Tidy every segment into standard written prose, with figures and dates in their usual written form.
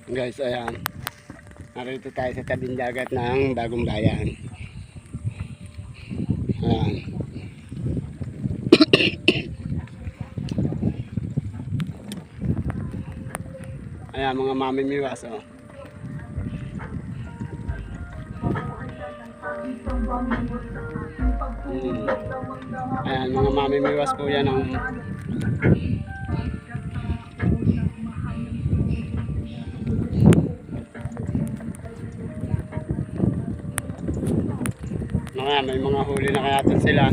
Guys, ayan. Narito tayo sa tabing dagat ng Bagong Bayan. Ayan. Ayan mga mamimiwas, oh. Ayan mga mamimiwas po yan ang may mga huli na kaya doon sila.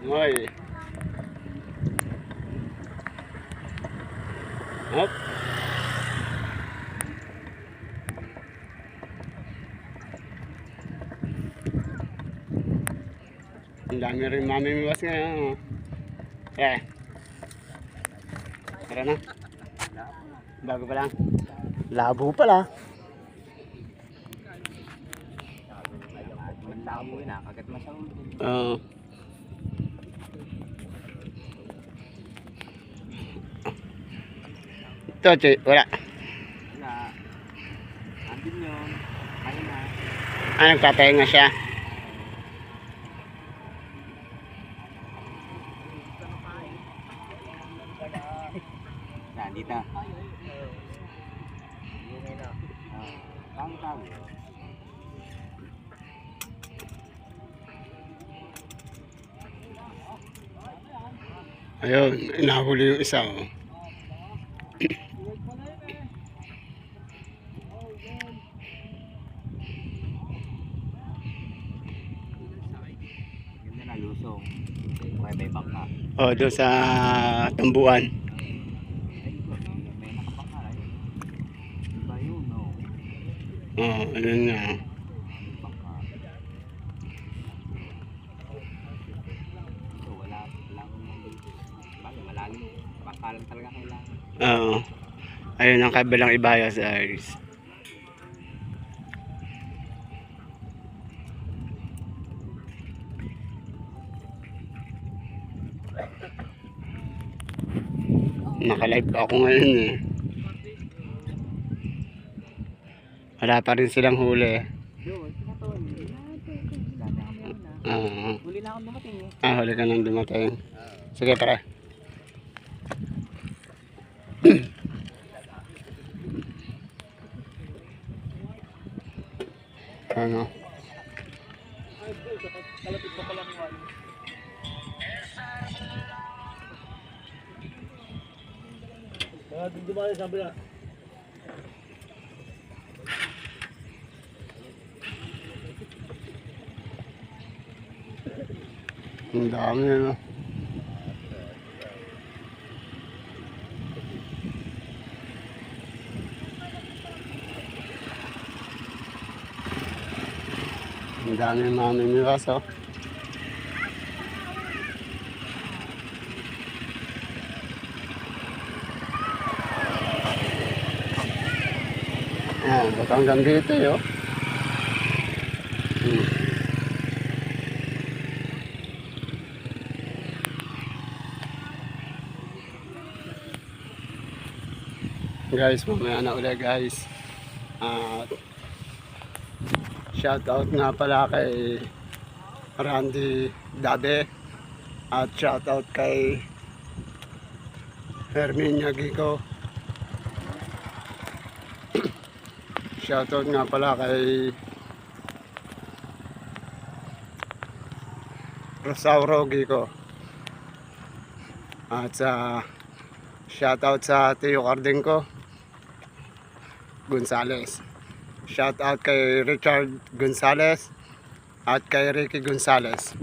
Hoy. Hop. Ang dami rin mamimiwas ngayon. Tara na. Bago pa lang. Labo pala. Labo na, kagat masyado. Oo. Ito, Choy. Wala. Wala. Andun yun. Ayun na. Nagpapahinga siya. Dito. Tang-tang. Ayun, nahuli yung isa, oh. Ganda na lusong. May bangka. Oh, doon sa Tambuan. May nakabangka. Iba yun, no? Oh, ayun nga. Bangka. So, wala lang. Malalim. Bangka lang talaga kailangan. Oo. Ayun ang kabilang ibayas, guys. Naka-live ako ngayon eh. Wala pa rin silang huli. Huli na akong dumating eh. Huli ka nang dumating. Sige, tara. Ano? Kalapit pa pala mo. Doon dumali sabi na. Ang dami na. Ang dami mamimiwas, oh. Ba't hanggang dito, yo? Guys, mamaya na ulit, guys. Shout out nga pala kay Randy Dabe at shout out kay Herminia Gico. Shout out nga pala kay Rosauro Gico. At sa shout out sa Tio Cardinco Gonzales. Shout out kay Richard Gonzales at kay Ricky Gonzales.